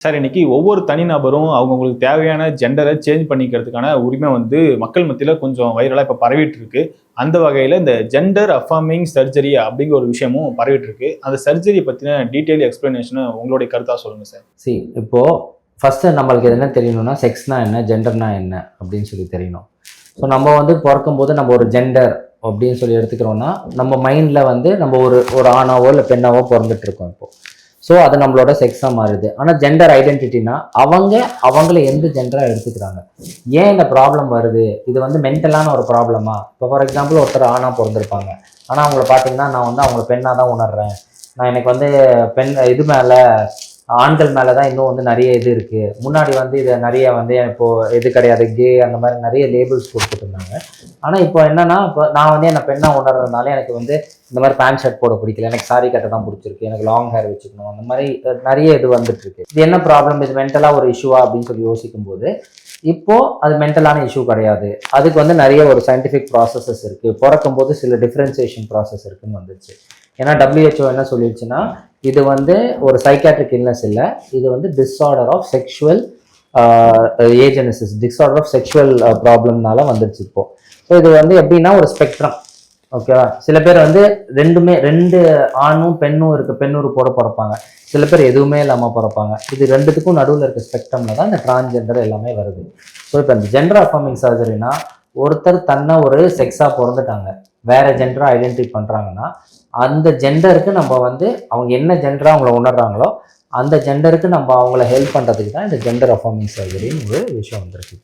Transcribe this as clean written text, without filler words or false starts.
Sir, இன்னைக்கு ஒவ்வொரு தனிநபரும் அவங்களுக்கு தேவையான ஜெண்டரை சேஞ்ச் பண்ணிக்கிறதுக்கான உரிமை மக்கள் மத்தியில கொஞ்சம் வைரலா இப்ப பரவிட்டு இருக்கு. அந்த வகையில இந்த ஜெண்டர் அஃபர்மிங் சர்ஜரி அப்படிங்கிற ஒரு விஷயமும் பரவிட்டு இருக்கு. அந்த சர்ஜரி பத்தின டீடைல் எக்ஸ்பிளனேஷன் உங்களுடைய கருத்தா சொல்லுங்க சார். இப்போ ஃபர்ஸ்ட் நம்மளுக்கு என்ன தெரியணும்னா, செக்ஸ்னா என்ன, ஜெண்டர்னா என்ன அப்படின்னு சொல்லி தெரியணும். ஸோ நம்ம பிறக்கும்போது நம்ம ஒரு ஜெண்டர் அப்படின்னு சொல்லி எடுத்துக்கிறோம்னா, நம்ம மைண்டில் நம்ம ஒரு ஆணாவோ இல்லை பெண்ணாவோ பிறந்துட்டு இருக்கோம் இப்போ. ஸோ அது நம்மளோட செக்ஸாக மாறுது. ஆனால் ஜெண்டர் ஐடென்டிட்டினா அவங்கள எந்த ஜெண்டராக எடுத்துக்கிறாங்க, ஏன் இந்த ப்ராப்ளம் வருது, இது மென்டலான ஒரு ப்ராப்ளமா. இப்போ ஃபார் எக்ஸாம்பிள் ஒருத்தர் ஆணாக பிறந்திருப்பாங்க, ஆனால் அவங்கள பார்த்தீங்கன்னா நான் அவங்கள பெண்ணாக தான் உணர்றேன், நான் எனக்கு பெண் இது மேலே ஆண்கள் மேலே தான் இன்னும் நிறைய இது இருக்குது. முன்னாடி இதை நிறைய இப்போது இது கிடையாது, கே அந்த மாதிரி நிறைய லேபிள்ஸ் கொடுத்துட்டு இருந்தாங்க. ஆனால் இப்போ என்னென்னா, இப்போ நான் என்னை பெண்ணாக உணர்றதுனால எனக்கு இந்த மாதிரி பேண்ட் ஷர்ட் போட பிடிக்கல, எனக்கு சாரி கட்ட தான் பிடிச்சிருக்கு, எனக்கு லாங் ஹேர் வச்சுக்கணும், அந்த மாதிரி நிறைய இது வந்துட்டுருக்கு. இது என்ன ப்ராப்ளம், இது மென்டலாக ஒரு இஷ்யூவா அப்படின்னு சொல்லி யோசிக்கும்போது இப்போது அது மென்டலான இஷ்யூ கிடையாது. அதுக்கு நிறைய ஒரு சயின்டிஃபிக் ப்ராசஸஸ் இருக்குது. பிறக்கும் போது சில டிஃப்ரென்சியேஷன் ப்ராசஸ் இருக்குன்னு வந்துருச்சு. ஏன்னா WHO என்ன சொல்லிடுச்சுன்னா, இது ஒரு சைக்காட்ரிக் இல்னஸ் இல்லை, இது disorder of sexual agenesis, disorder of sexual ப்ராப்ளம்னால வந்துருச்சு இப்போ. ஸோ இது எப்படின்னா ஒரு ஸ்பெக்ட்ரம், ஓகேவா. சில பேர் ரெண்டு ஆணும் பெண்ணும் பெண்ணூறு போட பிறப்பாங்க, சில பேர் எதுவுமே இல்லாமல் பிறப்பாங்க. இது ரெண்டுத்துக்கும் நடுவில் இருக்க ஸ்பெக்ட்ரம்ல தான் இந்த டிரான்ஸ்ஜெண்டர் எல்லாமே வருது. ஸோ இப்போ இந்த ஜெண்டர் அஃபர்மிங் சர்ஜரினா, ஒருத்தர் தன்னை ஒரு செக்ஸாக பிறந்துட்டாங்க, வேற ஜெண்டராக ஐடென்டிஃபை பண்ணுறாங்கன்னா, அந்த ஜெண்டருக்கு நம்ம அவங்க என்ன ஜெண்டராக அவங்கள உணர்றாங்களோ அந்த ஜெண்டருக்கு நம்ம அவங்கள ஹெல்ப் பண்ணுறதுக்கு தான் இந்த ஜெண்டர் அஃபர்மிங் சர்ஜரின்னு ஒரு விஷயம் வந்துருக்கு.